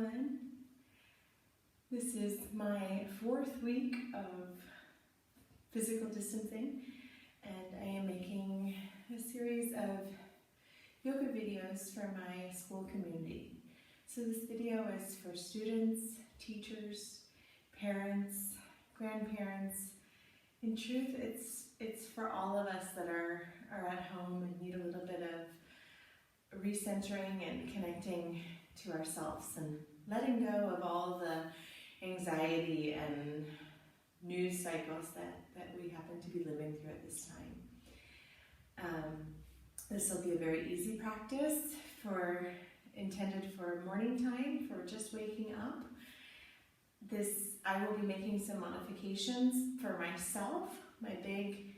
everyone. This is my 4th week of physical distancing, and I am making a series of yoga videos for my school community. So this video is for students, teachers, parents, grandparents. In truth, it's for all of us that are at home and need a little bit of recentering and connecting to ourselves and letting go of all the anxiety and news cycles that we happen to be living through at this time. This will be a very easy practice intended for morning time, for just waking up. I will be making some modifications for myself. My big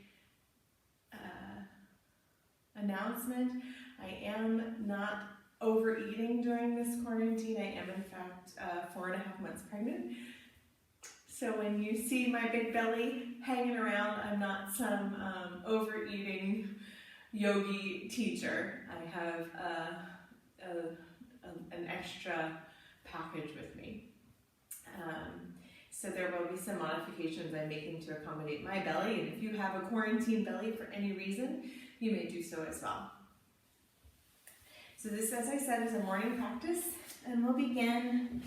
announcement: I am not overeating during this quarantine. I am in fact 4.5 months pregnant. So when you see my big belly hanging around, I'm not some overeating yogi teacher. I have an extra package with me. So there will be some modifications I'm making to accommodate my belly, and if you have a quarantine belly for any reason, you may do so as well. So this, as I said, is a morning practice, and we'll begin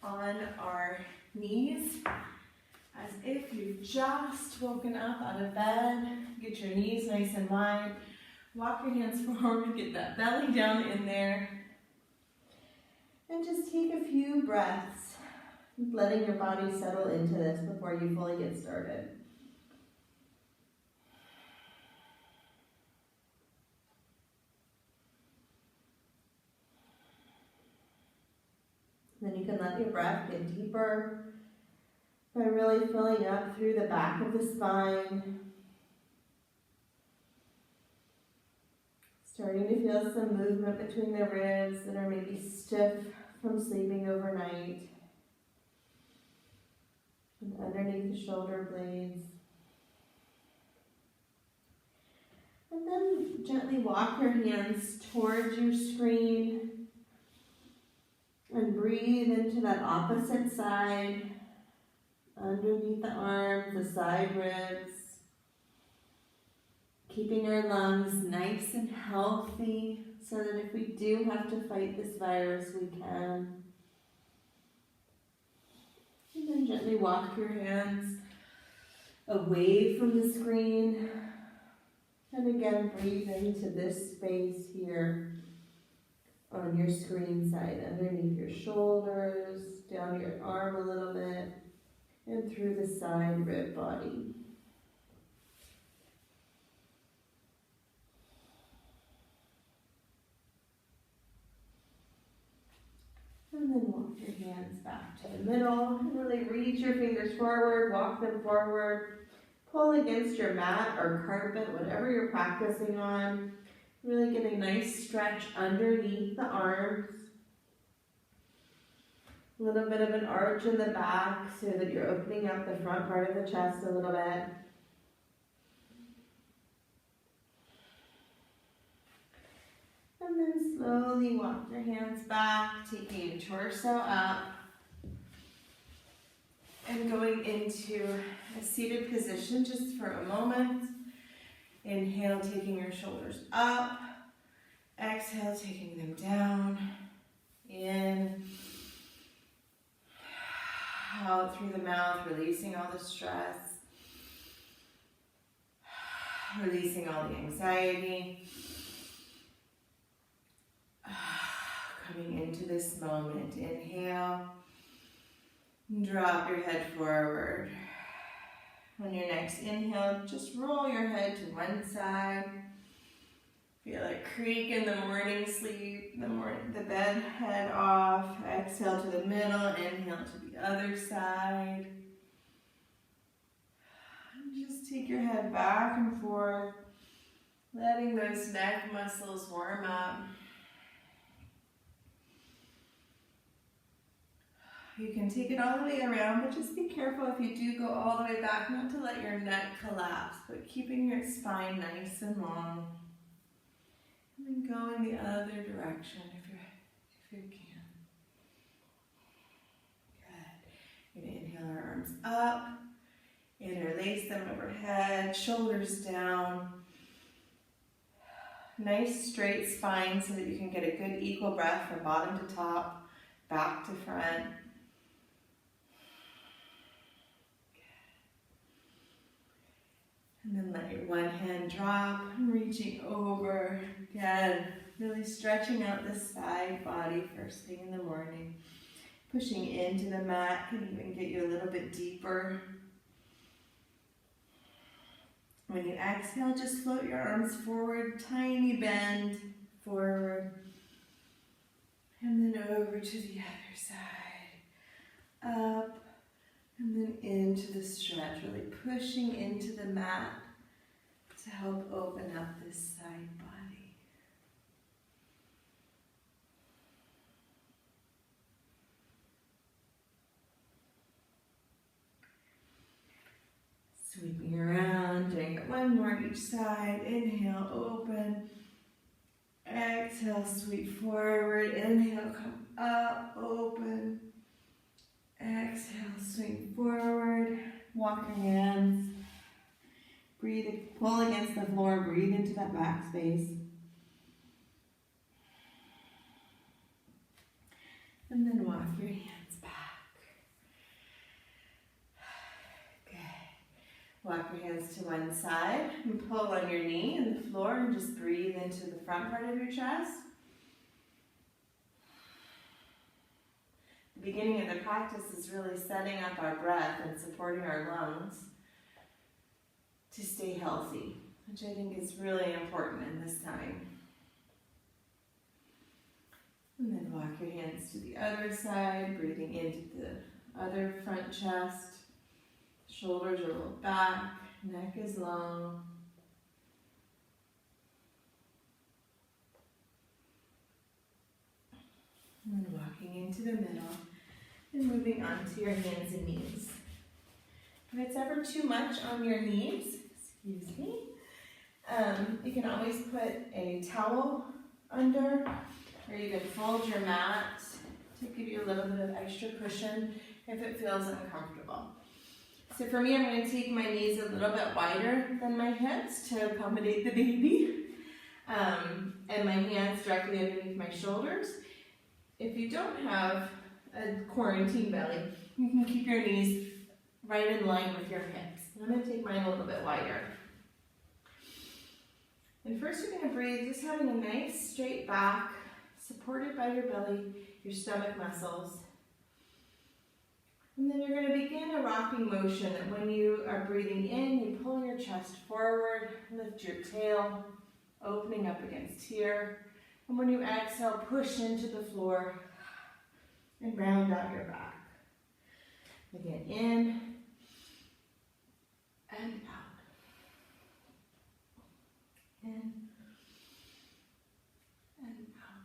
on our knees, as if you've just woken up out of bed. Get your knees nice and wide, walk your hands forward, get that belly down in there, and just take a few breaths, letting your body settle into this before you fully get started. Then you can let your breath get deeper by really filling up through the back of the spine. Starting to feel some movement between the ribs that are maybe stiff from sleeping overnight. And underneath the shoulder blades. And then gently walk your hands towards your screen. And breathe into that opposite side, underneath the arms, the side ribs. Keeping our lungs nice and healthy so that if we do have to fight this virus, we can. And then gently walk your hands away from the screen. And again, breathe into this space here on your screen side, underneath your shoulders, down your arm a little bit, and through the side rib body. And then walk your hands back to the middle, and really reach your fingers forward, walk them forward, pull against your mat or carpet, whatever you're practicing on. Really get a nice stretch underneath the arms. A little bit of an arch in the back so that you're opening up the front part of the chest a little bit. And then slowly walk your hands back, taking your torso up. And going into a seated position just for a moment. Inhale, taking your shoulders up. Exhale, taking them down. In. Out through the mouth, releasing all the stress. Releasing all the anxiety. Coming into this moment. Inhale. Drop your head forward. On your next inhale, just roll your head to one side. Feel it creak in the morning sleep, the bed head off. Exhale to the middle, inhale to the other side. And just take your head back and forth, letting those neck muscles warm up. You can take it all the way around, but just be careful if you do go all the way back, not to let your neck collapse, but keeping your spine nice and long. And then go in the other direction if you can. We're going to inhale our arms up, interlace them overhead, shoulders down. Nice straight spine so that you can get a good equal breath from bottom to top, back to front. And then let your one hand drop, reaching over. Again, really stretching out the side body first thing in the morning. Pushing into the mat can even get you a little bit deeper. When you exhale, just float your arms forward, tiny bend forward. And then over to the other side. Up. And then into the stretch, really pushing into the mat to help open up this side body. Sweeping around, doing it one more each side. Inhale, open. Exhale, sweep forward. Inhale, come up, open. Exhale, swing forward, walk your hands, breathe, pull against the floor, breathe into that back space. And then walk your hands back. Good. Walk your hands to one side and pull on your knee in the floor and just breathe into the front part of your chest. The beginning of the practice is really setting up our breath and supporting our lungs to stay healthy, which I think is really important in this time. And then walk your hands to the other side, breathing into the other front chest. Shoulders are rolled back, neck is long. And then walking into the middle and moving on to your hands and knees. If it's ever too much on your knees, excuse me, you can always put a towel under, or you can fold your mat to give you a little bit of extra cushion if it feels uncomfortable. So for me, I'm going to take my knees a little bit wider than my hips to accommodate the baby, and my hands directly underneath my shoulders. If you don't have a quarantine belly, you can keep your knees right in line with your hips. I'm going to take mine a little bit wider. And first you're going to breathe, just having a nice straight back, supported by your belly, your stomach muscles. And then you're going to begin a rocking motion that when you are breathing in, you pull your chest forward, lift your tail, opening up against here. And when you exhale, push into the floor and round out your back. Again, in and out. In and out.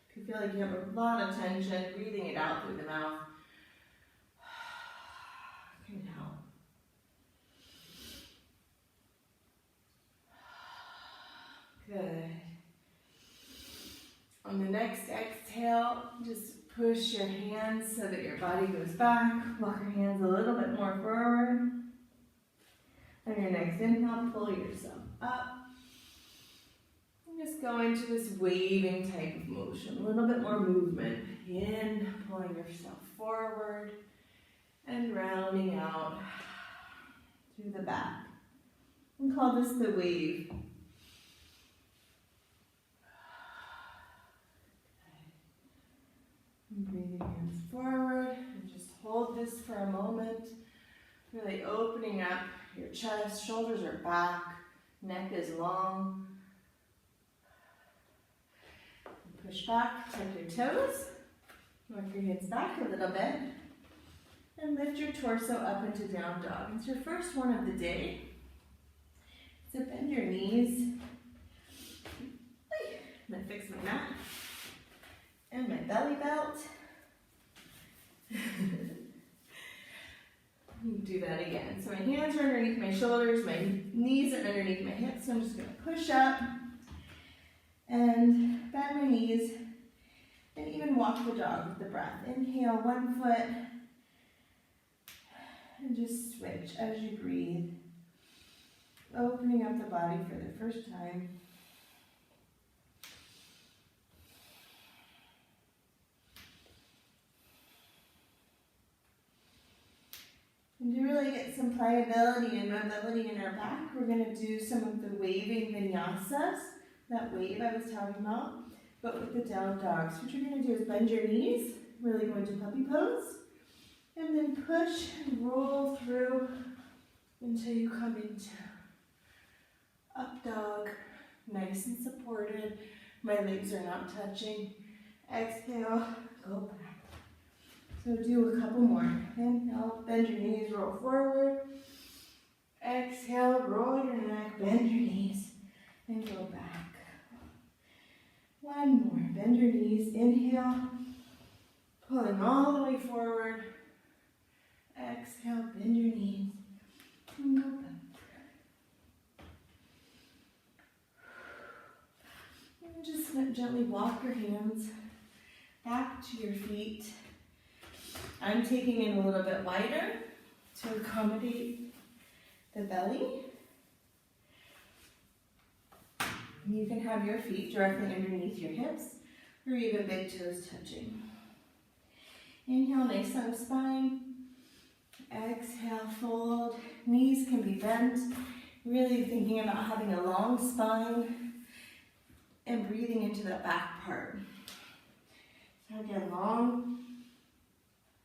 If you feel like you have a lot of tension, breathing it out through the mouth can help. Good. On the next exhale, just push your hands so that your body goes back. Walk your hands a little bit more forward. On your next inhale, pull yourself up. And just go into this waving type of motion. A little bit more movement. In, pulling yourself forward. And rounding out through the back. We call this the wave. And breathing hands forward, and just hold this for a moment. Really opening up your chest, shoulders are back, neck is long. And push back, tuck your toes, walk your hips back a little bit, and lift your torso up into down dog. It's your first one of the day. So bend your knees. I'm going to fix my mat and my belly belt. Do that again. So my hands are underneath my shoulders, my knees are underneath my hips. So I'm just going to push up, And bend my knees and even walk the dog with the breath. Inhale, one foot, and just switch as you breathe. Opening up the body for the first time. And to really get some pliability and mobility in our back, we're going to do some of the waving vinyasas, that wave I was talking about, but with the down dog. So what you're going to do is bend your knees, really go into puppy pose, and then push and roll through until you come into up dog, nice and supported. My legs are not touching. Exhale, go back. So do a couple more. Inhale, bend your knees, roll forward. Exhale, roll your neck, bend your knees, and go back. One more, bend your knees, inhale, pulling all the way forward. Exhale, bend your knees, and go back. And just gently walk your hands back to your feet. I'm taking it a little bit wider to accommodate the belly. You can have your feet directly underneath your hips or even big toes touching. Inhale, nice long spine. Exhale, fold. Knees can be bent. Really thinking about having a long spine and breathing into the back part. So again, long.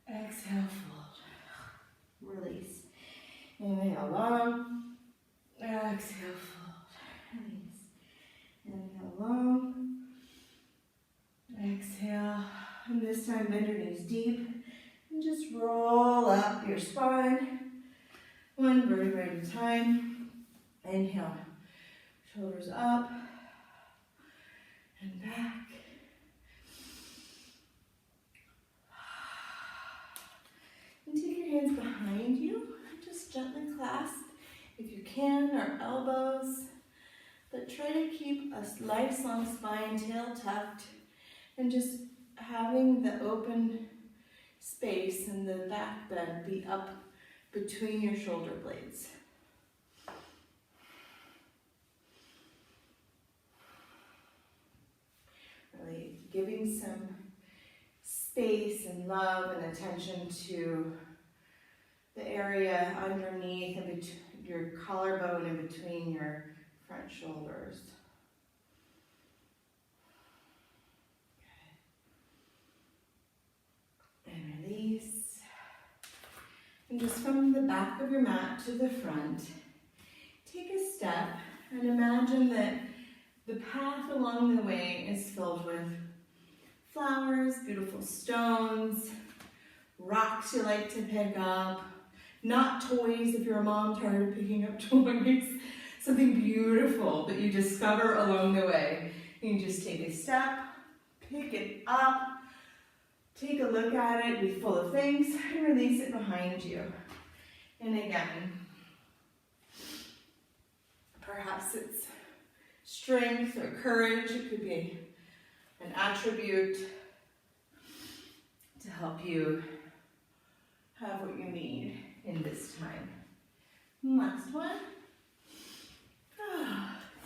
Exhale, fold. Release. Inhale, long. Exhale, fold. Release. Inhale, long. Exhale. And this time, bend your knees deep. And just roll up your spine. One vertebra at a time. Inhale. Shoulders up. And back. And take your hands behind you. Just gently clasp, if you can, or elbows. But try to keep a nice long spine, tail tucked, and just having the open space and the back bend be up between your shoulder blades. Really giving some space and love and attention to the area underneath and your collarbone and between your front shoulders. Good. And release. And just from the back of your mat to the front, take a step and imagine that the path along the way is filled with flowers, beautiful stones, rocks you like to pick up, not toys if you're a mom tired of picking up toys, something beautiful that you discover along the way. You just take a step, pick it up, take a look at it, be full of things, and release it behind you. And again, perhaps it's strength or courage. It could be an attribute to help you have what you need in this time. Last one.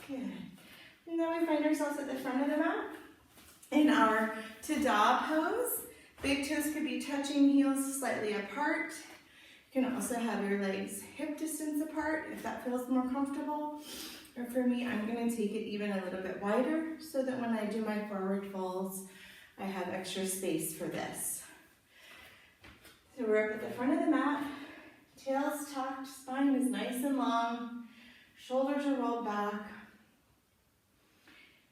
Good. And now we find ourselves at the front of the mat in our Tada pose. Big toes could be touching, heels slightly apart. You can also have your legs hip distance apart if that feels more comfortable. Or for me, I'm going to take it even a little bit wider so that when I do my forward folds, I have extra space for this. So we're up at the front of the mat, tail's tucked, spine is nice and long, shoulders are rolled back.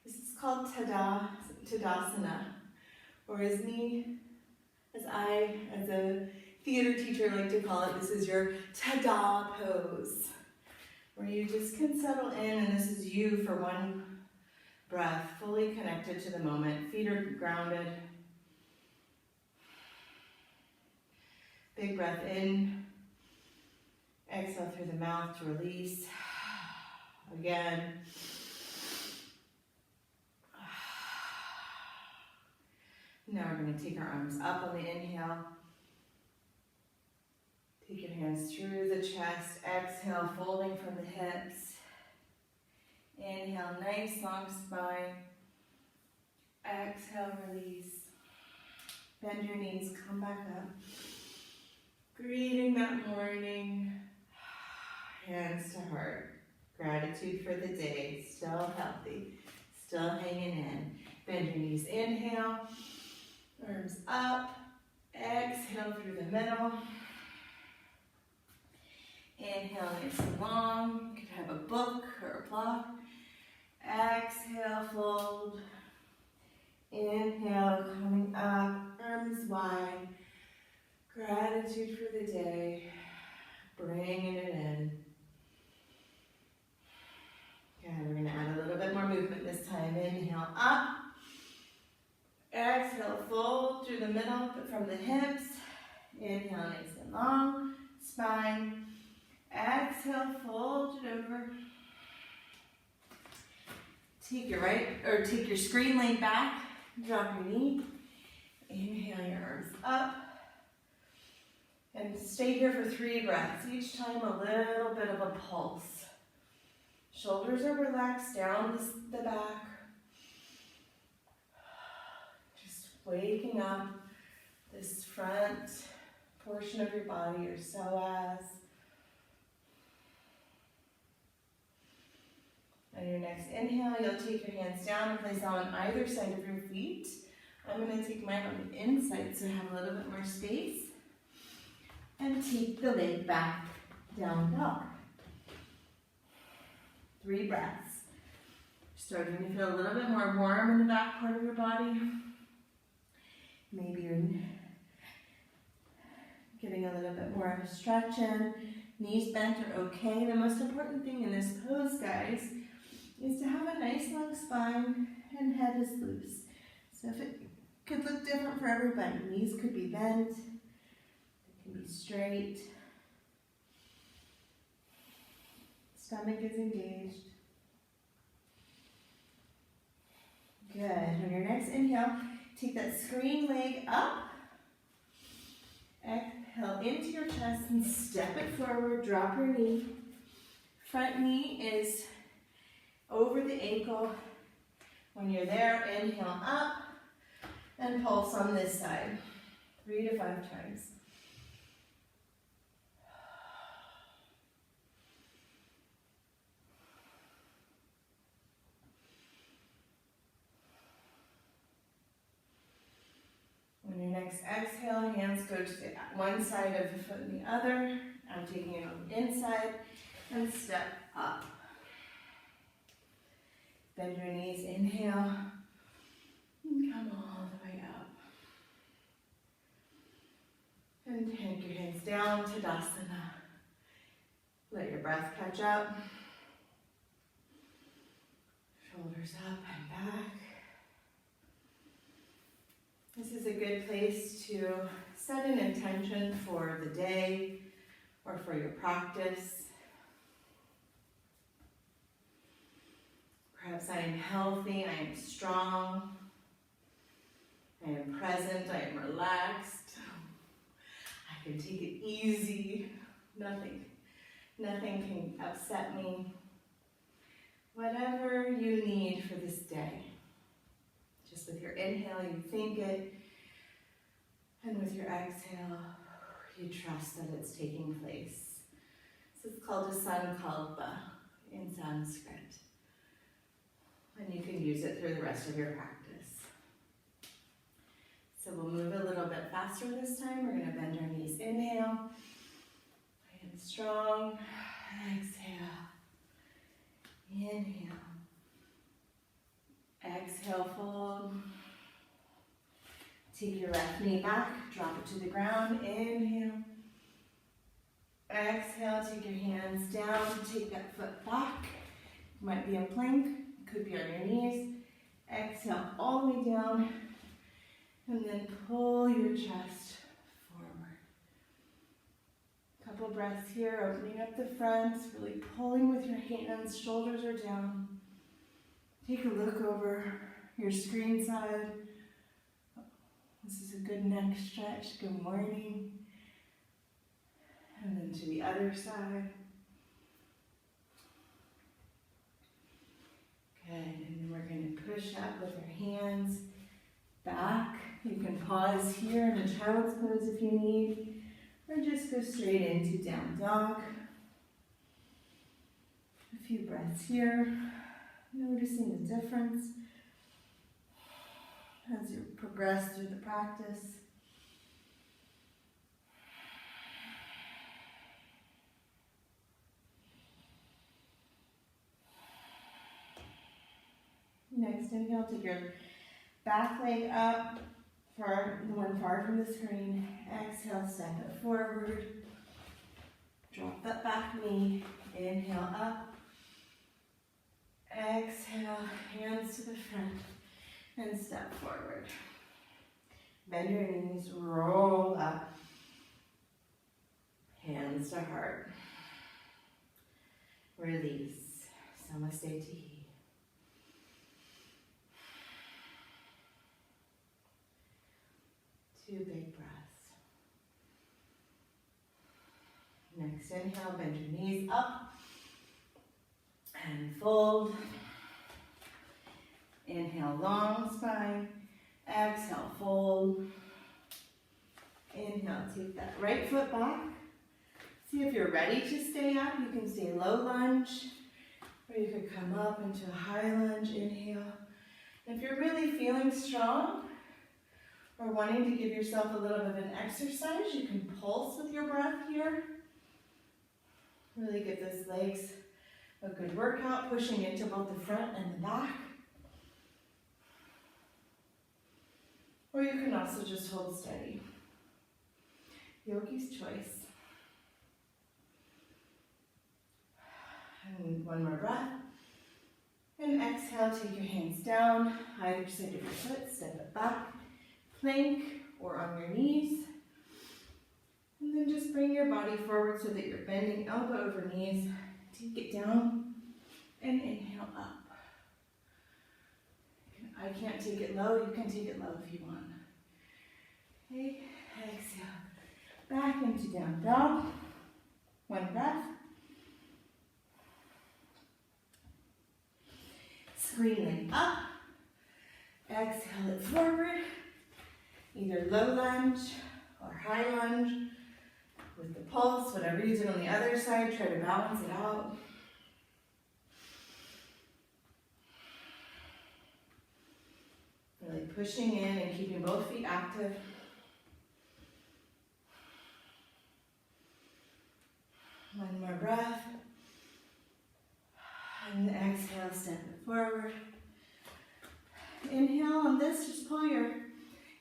This is called Tadasana, or as I, as a theater teacher, like to call it, this is your Tada pose, where you just can settle in, and this is you for one breath, fully connected to the moment, feet are grounded. Big breath in, exhale through the mouth to release. Again. Now we're going to take our arms up on the inhale. Take your hands through the chest. Exhale, folding from the hips. Inhale, nice long spine. Exhale, release. Bend your knees, come back up. Greeting that morning. Hands to heart. Gratitude for the day. Still healthy. Still hanging in. Bend your knees, inhale. Arms up. Exhale through the middle. Inhale, nice and long. You could have a book or a block. Exhale, fold. Inhale, coming up, arms wide. Gratitude for the day. Bringing it in. Okay, we're going to add a little bit more movement this time. Inhale, up. Exhale, fold through the middle, but from the hips. Inhale, nice and long. Spine. Exhale, fold it over. Take your screen leg back. Drop your knee. Inhale your arms up. And stay here for 3 breaths. Each time a little bit of a pulse. Shoulders are relaxed down the back. Just waking up this front portion of your body, your psoas. On your next inhale, you'll take your hands down and place them on either side of your feet. I'm going to take mine on the inside so I have a little bit more space. And take the leg back, down dog. 3 breaths. Starting to feel a little bit more warm in the back part of your body. Maybe you're getting a little bit more of a stretch in. Knees bent are okay. The most important thing in this pose, guys, is to have a nice long spine and head is loose. So if it could look different for everybody, knees could be bent, they can be straight, stomach is engaged. Good. On your next inhale, take that screen leg up. Exhale into your chest and step it forward. Drop your knee. Front knee is over the ankle. When you're there, inhale up and pulse on this side. 3 to 5 times. On your next exhale, hands go to the one side of the foot and the other. I'm taking it on the inside and step up. Bend your knees, inhale, and come all the way up. And take your hands down, Tadasana. Let your breath catch up. Shoulders up and back. This is a good place to set an intention for the day or for your practice. Perhaps I am healthy, I am strong, I am present, I am relaxed, I can take it easy, nothing can upset me. Whatever you need for this day. Just with your inhale, you think it, and with your exhale, you trust that it's taking place. This is called a sankalpa in Sanskrit. And you can use it through the rest of your practice. So we'll move a little bit faster this time. We're going to bend our knees. Inhale. Hands strong. Exhale. Inhale. Exhale, fold. Take your left knee back. Drop it to the ground. Inhale. Exhale. Take your hands down. Take that foot back. It might be a plank. Could be on your knees. Exhale all the way down. And then pull your chest forward. Couple breaths here, opening up the front, really pulling with your hands, shoulders are down. Take a look over your screen side. This is a good neck stretch. Good morning. And then to the other side. Good. And then we're going to push up with our hands back. You can pause here in a child's pose if you need, or just go straight into down dog. A few breaths here, noticing the difference as you progress through the practice. Next inhale, take your back leg up, the one far from the screen. Exhale, step it forward. Drop that back knee. Inhale up. Exhale, hands to the front and step forward. Bend your knees, roll up. Hands to heart. Release. Namaste. 2 big breaths. Next inhale, bend your knees up and fold. Inhale, long spine. Exhale, fold. Inhale, take that right foot back. See if you're ready to stay up. You can stay low lunge, or you could come up into a high lunge. Inhale. If you're really feeling strong, or wanting to give yourself a little bit of an exercise, you can pulse with your breath here. Really get those legs a good workout, pushing into both the front and the back. Or you can also just hold steady. Yogi's choice. And one more breath. And exhale, take your hands down, either side of your foot, step it back. Plank or on your knees. And then just bring your body forward so that you're bending elbow over knees. Take it down and inhale up. I can't take it low, you can take it low if you want. Okay, exhale. Back into down dog. One breath. Screen leg up. Exhale it forward. Either low lunge or high lunge with the pulse, whatever you do on the other side, try to balance it out. Really pushing in and keeping both feet active. One more breath. And exhale, step it forward. Inhale on this, just pull your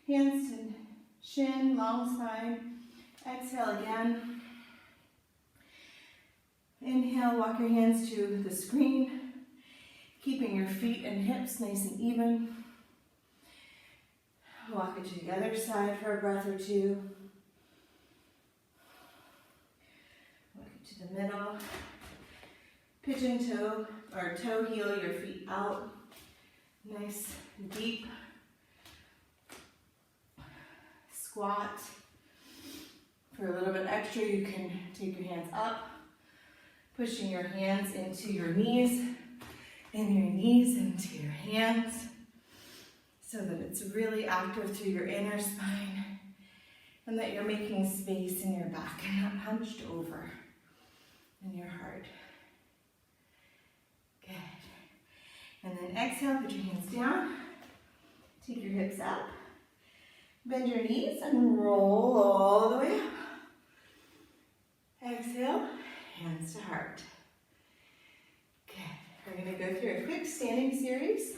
hands to shin, long spine. Exhale again. Inhale, walk your hands to the screen, keeping your feet and hips nice and even. Walk it to the other side for a breath or two. Walk it to the middle. Pigeon toe or toe heel your feet out. Nice, deep. Squat. For a little bit extra, you can take your hands up, pushing your hands into your knees, and your knees into your hands, so that it's really active through your inner spine, and that you're making space in your back and not hunched over in your heart. Good. And then exhale, put your hands down, take your hips up, bend your knees and roll all the way up. Exhale, hands to heart. Good. We're going to go through a quick standing series.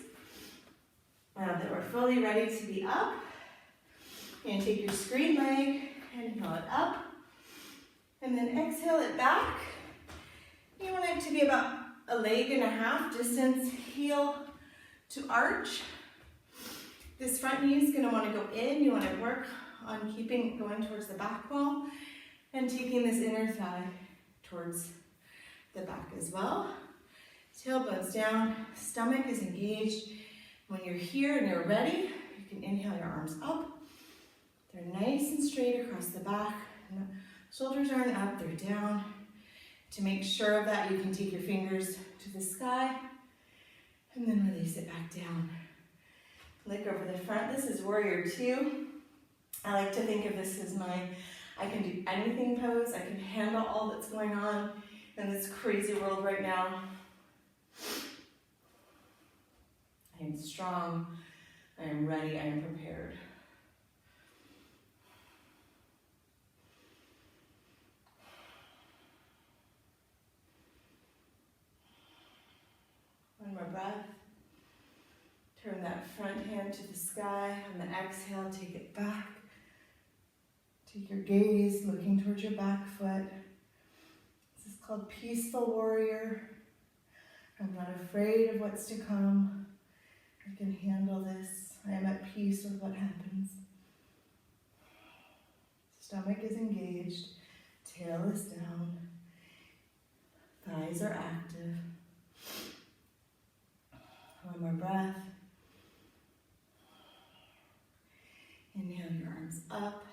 Now that we're fully ready to be up, you're going to take your screen leg and pull it up. And then exhale it back. You want it to be about a leg and a half distance, heel to arch. This front knee is going to want to go in. You want to work on keeping going towards the back wall and taking this inner thigh towards the back as well. Tailbone's down, stomach is engaged. When you're here and you're ready, you can inhale your arms up They're nice and straight across the back. Shoulders aren't up, they're down. To make sure of that, you can take your fingers to the sky and then release it back down. Look over the front. This is Warrior Two. I like to think of this as my I can do anything pose. I can handle all that's going on in this crazy world right now. I am strong. I am ready. I am prepared. One more breath. Turn that front hand to the sky. On the exhale, take it back. Take your gaze looking towards your back foot. This is called Peaceful Warrior. I'm not afraid of what's to come. I can handle this. I am at peace with what happens. Stomach is engaged. Tail is down. Thighs are active. One more breath. Inhale your arms up.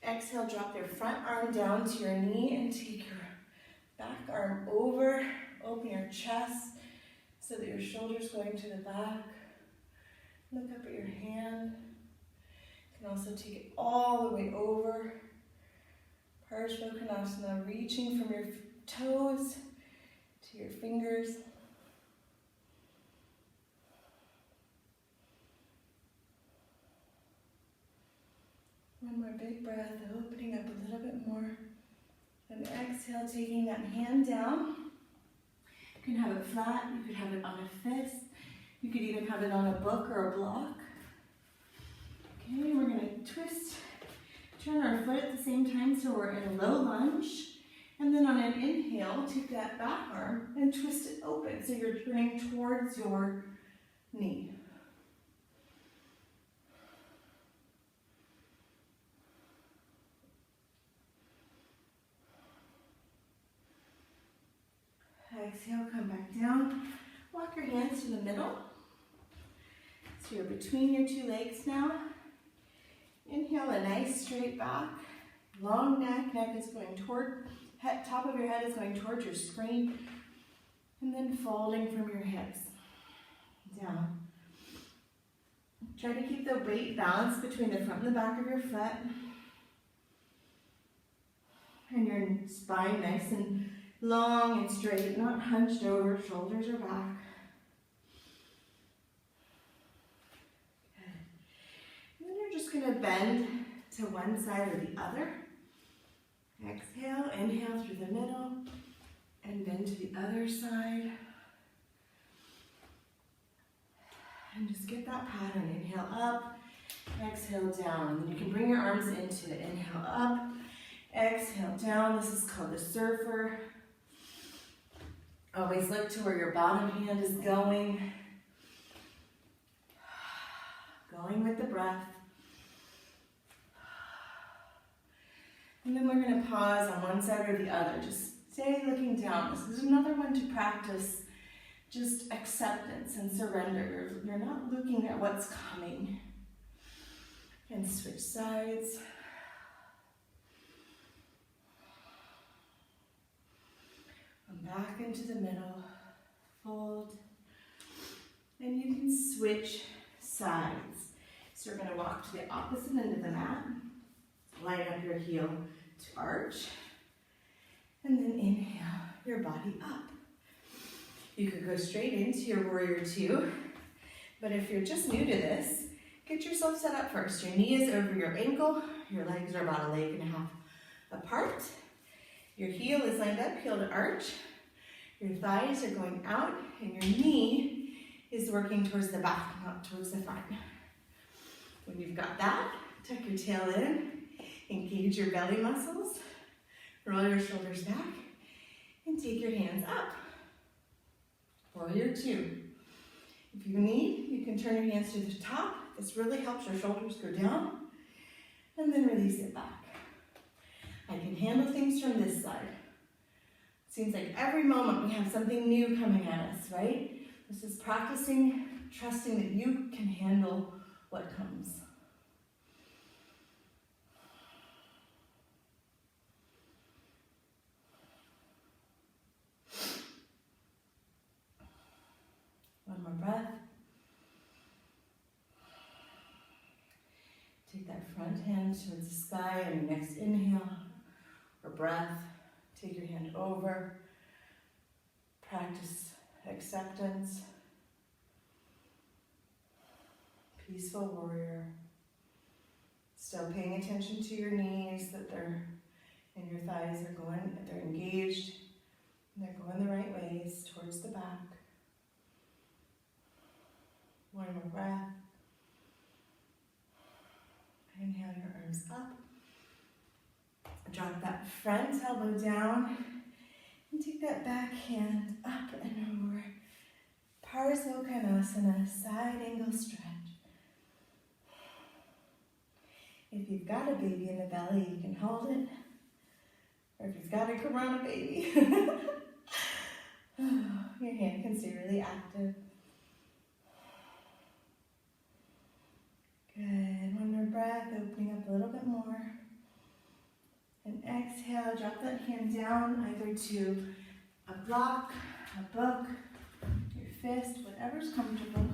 Exhale, drop your front arm down to your knee and take your back arm over. Open your chest so that your shoulder's going to the back. Look up at your hand. You can also take it all the way over. Parshvottanasana, reaching from your toes to your fingers. One more big breath, opening up a little bit more. And exhale, taking that hand down. You can have it flat, you could have it on a fist. You could even have it on a book or a block. Okay, we're gonna twist, turn our foot at the same time so we're in a low lunge. And then on an inhale, take that back arm and twist it open so you're turning towards your knee. Exhale, come back down. Walk your hands to the middle. So you're between your two legs now. Inhale, a nice straight back. Long neck. Neck is going toward, top of your head is going towards your screen. And then folding from your hips. Down. Try to keep the weight balanced between the front and the back of your foot. And your spine nice and long and straight, not hunched over, shoulders are back. Good. And then you're just going to bend to one side or the other. Exhale, inhale through the middle, and bend to the other side. And just get that pattern. Inhale up, exhale down. And then you can bring your arms into it. Inhale up, exhale down. This is called the surfer. Always look to where your bottom hand is going. Going with the breath. And then we're going to pause on one side or the other. Just stay looking down. This is another one to practice just acceptance and surrender. You're not looking at what's coming. And switch sides. Back into the middle, fold, and you can switch sides. So you're going to walk to the opposite end of the mat, line up your heel to arch, and then inhale your body up. You could go straight into your Warrior Two, but if you're just new to this, get yourself set up first. Your knee is over your ankle, your legs are about a leg and a half apart. Your heel is lined up, heel to arch. Your thighs are going out, and your knee is working towards the back, not towards the front. When you've got that, tuck your tail in, engage your belly muscles, roll your shoulders back, and take your hands up. Warrior Two. If you need, you can turn your hands to the top. This really helps your shoulders go down, and then release it back. I can handle things from this side. Seems like every moment we have something new coming at us, right? This is practicing, trusting that you can handle what comes. breath. Take that front hand towards the sky on your next inhale or breath. Take your hand over. Practice acceptance. Peaceful warrior. Still paying attention to your knees, that they're and your thighs are going, they're engaged, and they're going the right ways towards the back. One more breath. Inhale your arms up. Drop that front elbow down and take that back hand up and over. Parsvakonasana, side angle stretch. If you've got a baby in the belly, you can hold it. Or if you've got a Corona baby, your hand can stay really active. Good. One more breath, opening up a little bit more. And exhale, drop that hand down either to a block, a book, your fist, whatever's comfortable.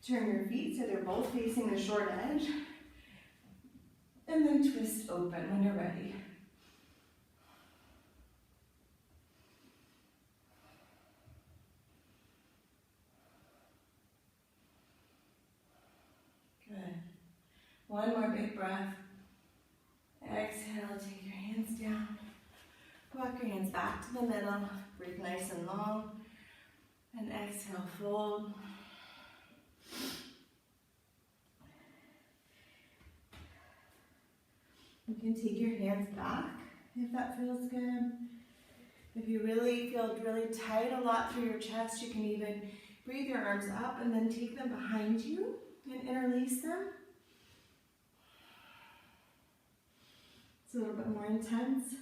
Turn your feet so they're both facing the short edge. And then twist open when you're ready. Good. One more big breath. Exhale, take your hands down. Walk your hands back to the middle. Breathe nice and long. And exhale, fold. You can take your hands back if that feels good. If you really feel really tight a lot through your chest, you can even breathe your arms up and then take them behind you and interlace them. It's a little bit more intense.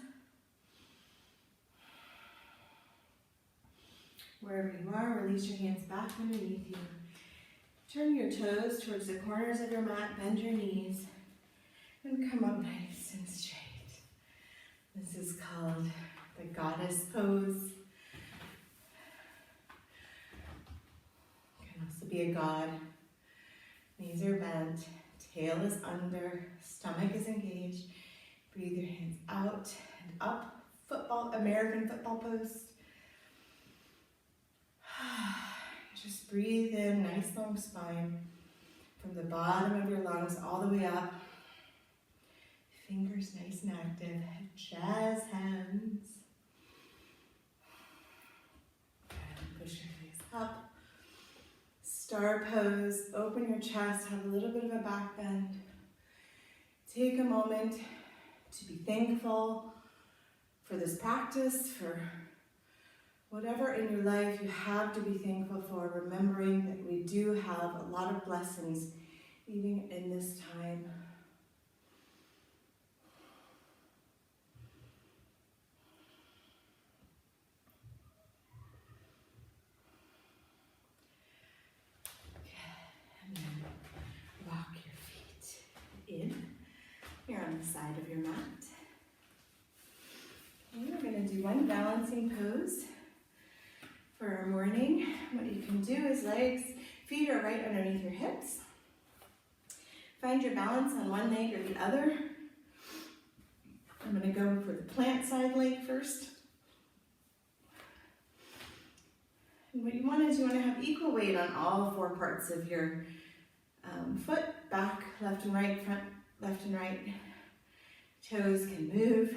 Wherever you are, release your hands back underneath you. Turn your toes towards the corners of your mat, bend your knees, and come up nice and straight. This is called the goddess pose. You can also be a god. Knees are bent, tail is under, stomach is engaged. Breathe your hands out and up. American football pose. Just breathe in, nice long spine. From the bottom of your lungs all the way up. Fingers nice and active. Jazz hands. And push your face up. Star pose. Open your chest. Have a little bit of a back bend. Take a moment to be thankful for this practice, for whatever in your life you have to be thankful for, remembering that we do have a lot of blessings even in this time. And then walk your feet in. You're on the side of your mat. And we're going to do one balancing pose for our morning. What you can do is feet are right underneath your hips. Find your balance on one leg or the other. I'm going to go for the plant side leg first. And what you want is you want to have equal weight on all four parts of your foot, back, left and right, front, left and right. Toes can move.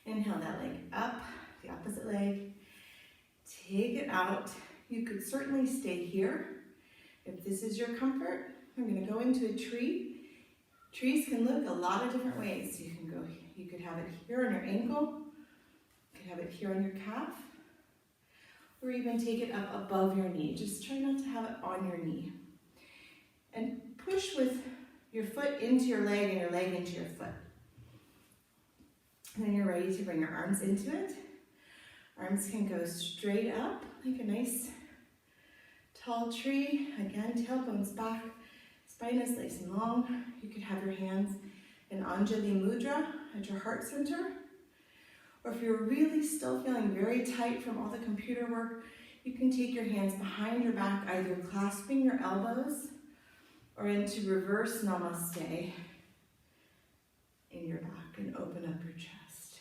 Inhale that leg up, the opposite leg. Take it out. You could certainly stay here if this is your comfort. I'm going to go into a tree. Trees can look a lot of different ways. You could have it here on your ankle. You could have it here on your calf. Or even take it up above your knee. Just try not to have it on your knee. And push with your foot into your leg and your leg into your foot. And then you're ready to bring your arms into it. Arms can go straight up like a nice tall tree. Again, tailbone's back, spine is nice and long. You could have your hands in Anjali Mudra at your heart center. Or if you're really still feeling very tight from all the computer work, You can take your hands behind your back, either clasping your elbows or into reverse namaste in your back, and open up your chest.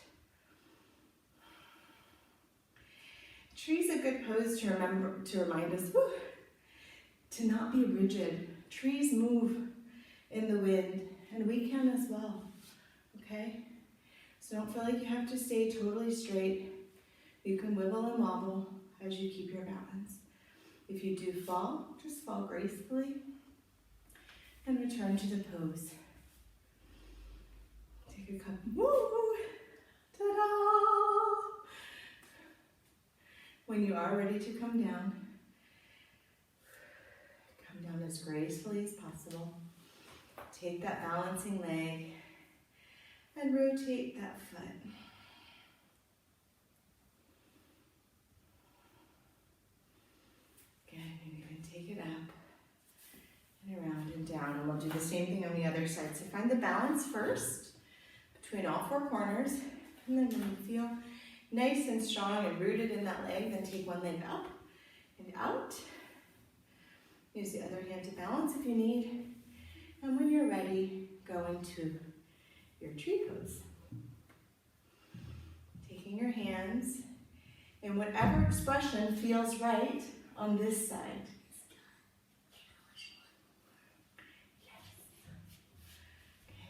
Tree's a good pose to remind us to not be rigid. Trees move in the wind, and we can as well, okay? So don't feel like you have to stay totally straight. You can wiggle and wobble as you keep your balance. If you do fall, just fall gracefully and return to the pose. Take a couple, woo, ta-da! When you are ready to come down as gracefully as possible. Take that balancing leg and rotate that foot. Again, you can take it up and around and down, and we'll do the same thing on the other side. So find the balance first between all four corners, and then when you feel nice and strong and rooted in that leg, then take one leg up and out. Use the other hand to balance if you need. And when you're ready, go into your tree pose. Taking your hands in whatever expression feels right on this side.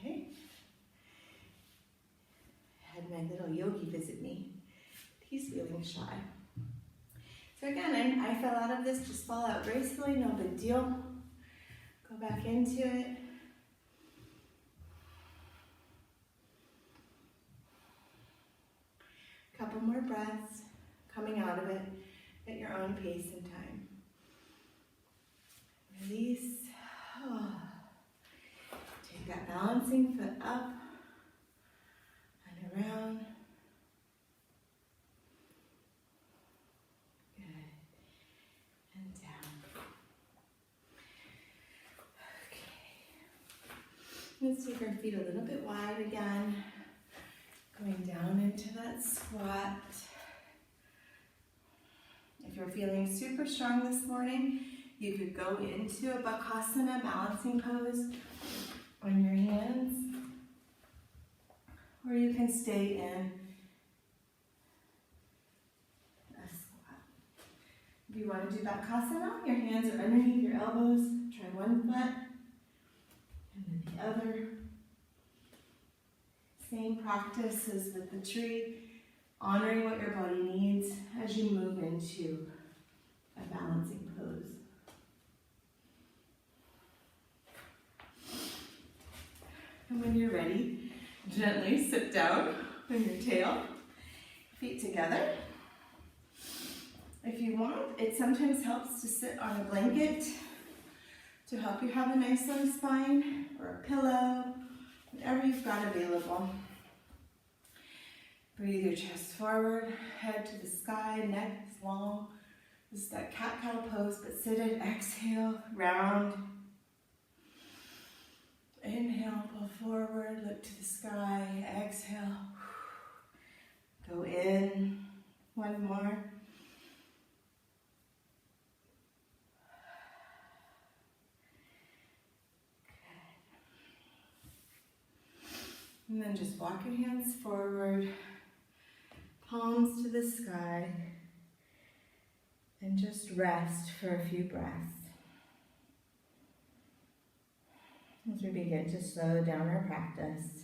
Okay. I had my little yogi visit me. He's feeling shy. So again, I fell out of this, just fall out gracefully, no big deal. Go back into it. Couple more breaths, coming out of it at your own pace and time. Release. Oh. Take that balancing foot up and around. Let's take our feet a little bit wide again, going down into that squat. If you're feeling super strong this morning, you could go into a Bakasana balancing pose on your hands, or you can stay in a squat. If you want to do Bakasana, your hands are underneath your elbows. Try one foot and then the other. Same practice as with the tree, honoring what your body needs as you move into a balancing pose. And when you're ready, gently sit down on your tail, feet together. If you want, it sometimes helps to sit on a blanket to help you have a nice long spine, or a pillow, whatever you've got available. Breathe your chest forward, head to the sky, neck is long. This is that cat-cow pose, but seated. Exhale, round. Inhale, pull forward, look to the sky. Exhale, go in. One more. And then just walk your hands forward, palms to the sky, and just rest for a few breaths. As we begin to slow down our practice.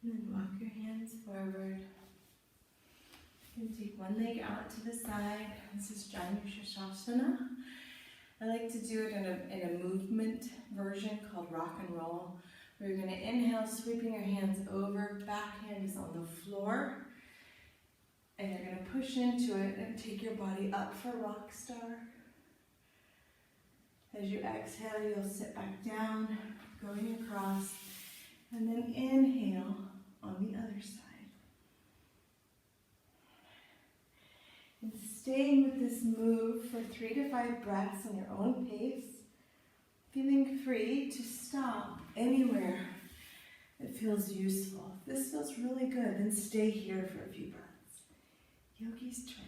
And then walk your hands forward. And take one leg out to the side. This is Janushirshasana. I like to do it in a movement version called rock and roll. Where you're going to inhale, sweeping your hands over, back hand is on the floor. And you're going to push into it and take your body up for rock star. As you exhale, you'll sit back down, going across. And then inhale on the other side. staying with this move for 3 to 5 breaths on your own pace, feeling free to stop anywhere that feels useful. If this feels really good, then stay here for a few breaths. Yogi's choice.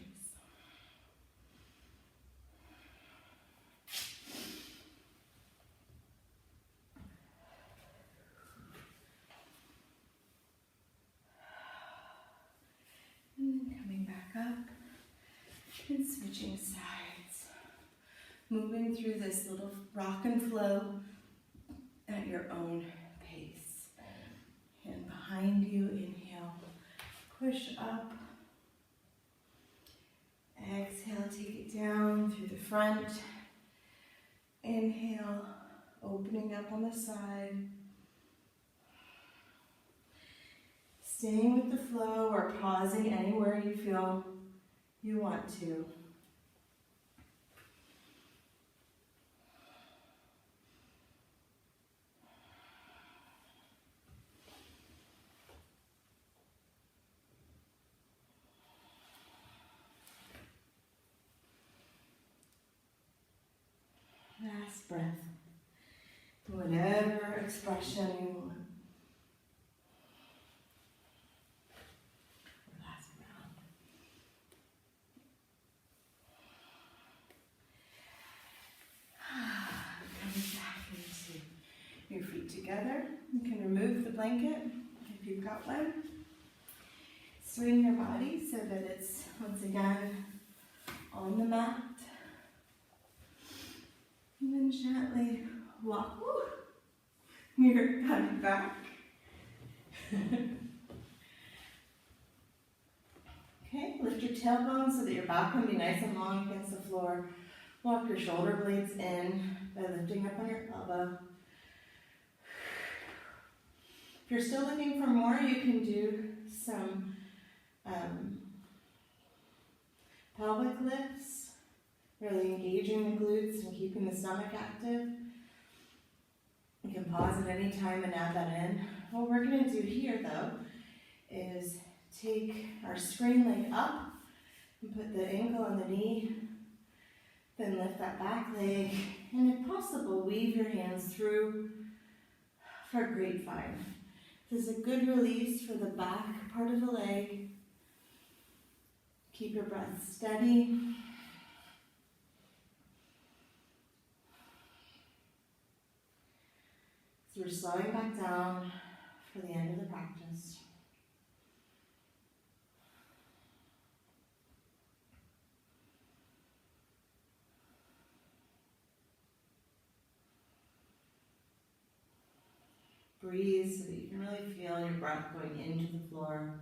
And then coming back up and switching sides. Moving through this little rock and flow at your own pace. And behind you, inhale, push up. Exhale, take it down through the front. Inhale, opening up on the side. Staying with the flow or pausing anywhere you feel you want to. Last breath. Whatever expression you want. Last round. Coming back into your feet together. You can remove the blanket if you've got one. Swing your body so that it's once again on the mat. And then gently walk your body back. Okay, lift your tailbone so that your back can be nice and long against the floor. Walk your shoulder blades in by lifting up on your elbow. If you're still looking for more, you can do some pelvic lifts, really engaging the glutes and keeping the stomach active. You can pause at any time and add that in. What we're going to do here, though, is take our screen leg up and put the ankle on the knee, then lift that back leg, and if possible, weave your hands through for grapevine. This is a good release for the back part of the leg. Keep your breath steady. So we're slowing back down for the end of the practice. Breathe so that you can really feel your breath going into the floor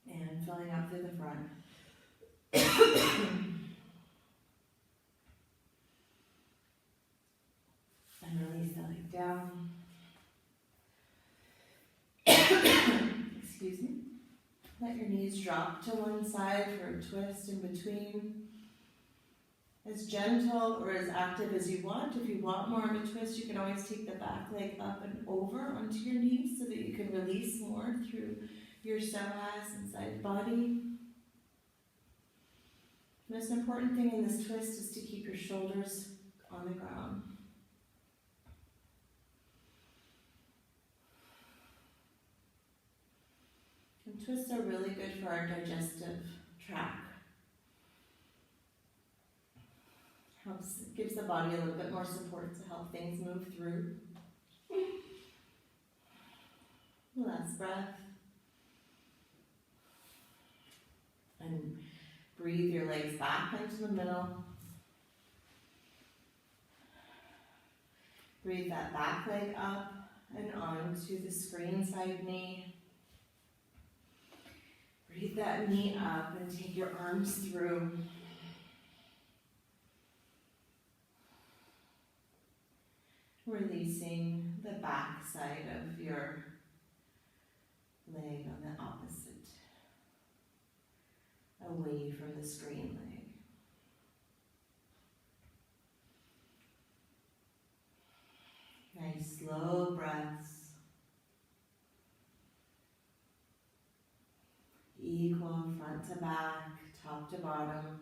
and filling up through the front. And release the leg down. Excuse me. Let your knees drop to one side for a twist in between. As gentle or as active as you want. If you want more of a twist, you can always take the back leg up and over onto your knees so that you can release more through your psoas inside the body. The most important thing in this twist is to keep your shoulders on the ground. And twists are really good for our digestive tract. Gives the body a little bit more support to help things move through. Last breath. And breathe your legs back into the middle. Breathe that back leg up and onto the screen side knee. Breathe that knee up and take your arms through. Releasing the back side of your leg on the opposite, away from the screen leg. Nice slow breaths. Equal front to back, top top to bottom.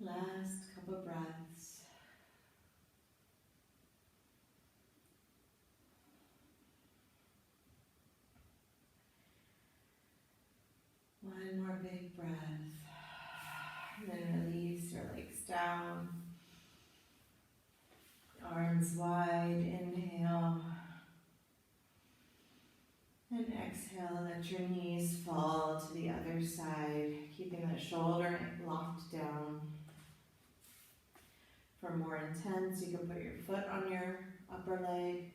Last couple breaths. One more big breath. And then release your legs down. Arms wide, inhale. And exhale, let your knees fall to the other side, keeping the shoulder locked down. For more intense, you can put your foot on your upper leg.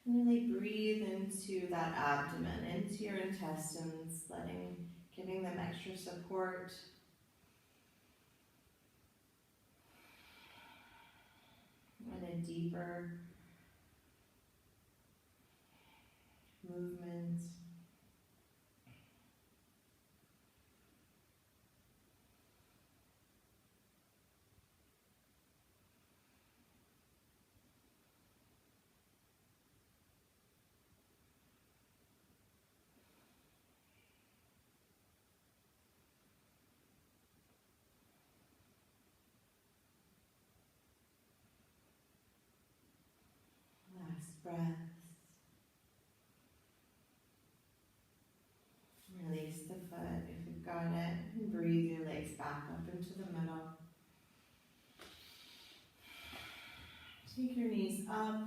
And really breathe into that abdomen, into your intestines, giving them extra support. And a deeper movement. Last breath. Release the foot if you've got it, and breathe your legs back up into the middle. Take your knees up.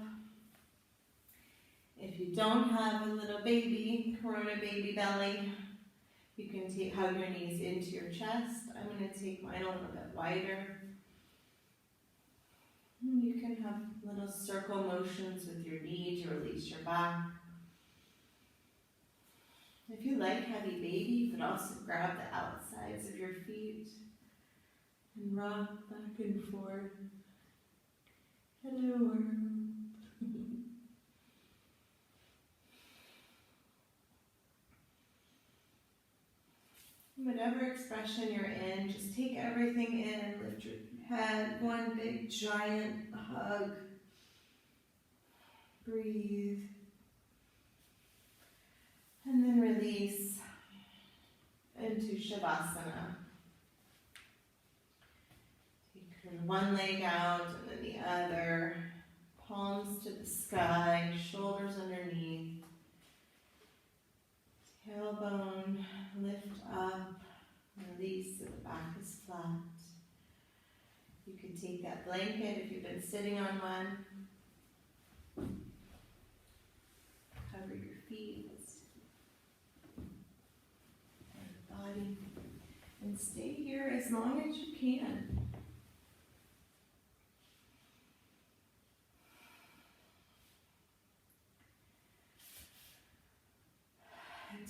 If you don't have a little baby, Corona baby belly, you can hug your knees into your chest. I'm going to take mine a little bit wider. And you can have little circle motions with your knee to release your back. If you like heavy baby, you could also grab the outsides of your feet and rock back and forth. Hello, world. Whatever expression you're in, just take everything in and lift your head. One big giant hug. Breathe. And then release into Shavasana. Take one leg out and then the other. Palms to the sky, shoulders underneath. Tailbone, lift up, release so the back is flat. You can take that blanket if you've been sitting on one. Cover your feet and body. And stay here as long as you can.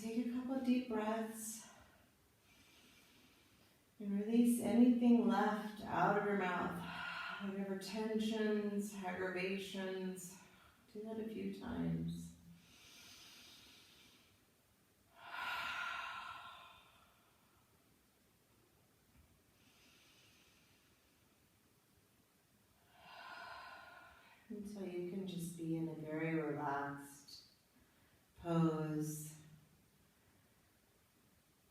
Take a couple deep breaths and release anything left out of your mouth. Whatever tensions, aggravations, do that a few times. Until you can just be in a very relaxed pose.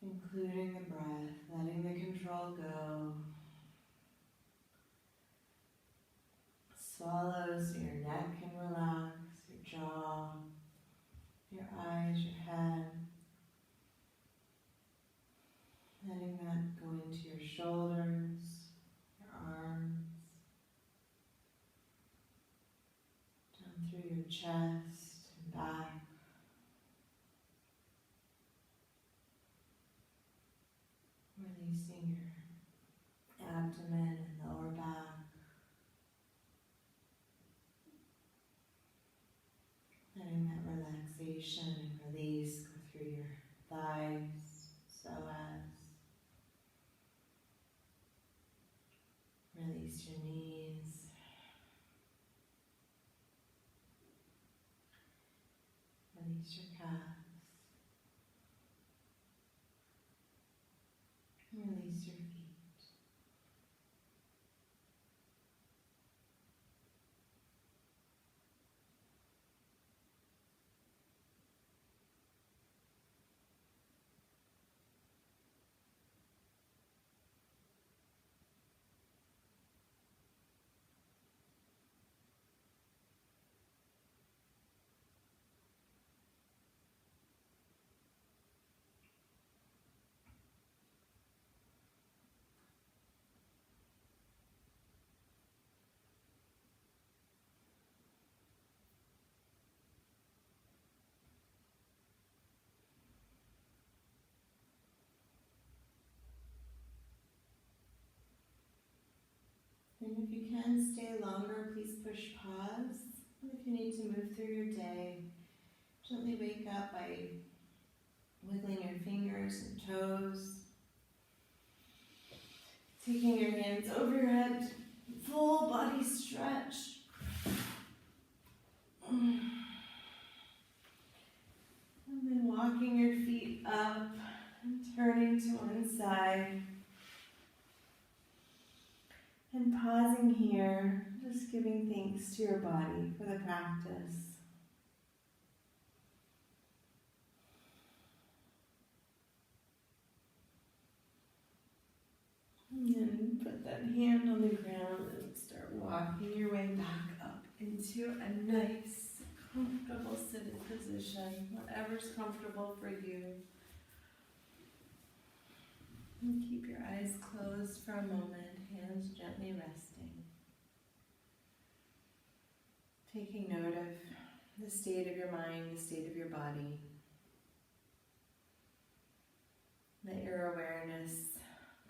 Including the breath, letting the control go. Swallow so your neck can relax, your jaw, your eyes, your head. Letting that go into your shoulders, your arms, down through your chest and back. Releasing your abdomen and lower back. Letting that relaxation and release go through your thighs, psoas, Release your calves. Release your feet. And if you can stay longer, please push pause. And if you need to move through your day, gently wake up by wiggling your fingers and toes. Taking your hands over your head, full body stretch. And then walking your feet up and turning to one side. And pausing here, just giving thanks to your body for the practice. And then put that hand on the ground and start walking your way back up into a nice, comfortable seated position, whatever's comfortable for you. And keep your eyes closed for a moment, hands gently resting. Taking note of the state of your mind, the state of your body. Let your awareness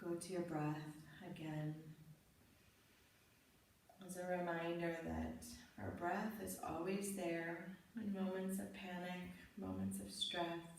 go to your breath again, as a reminder that our breath is always there in moments of panic, moments of stress.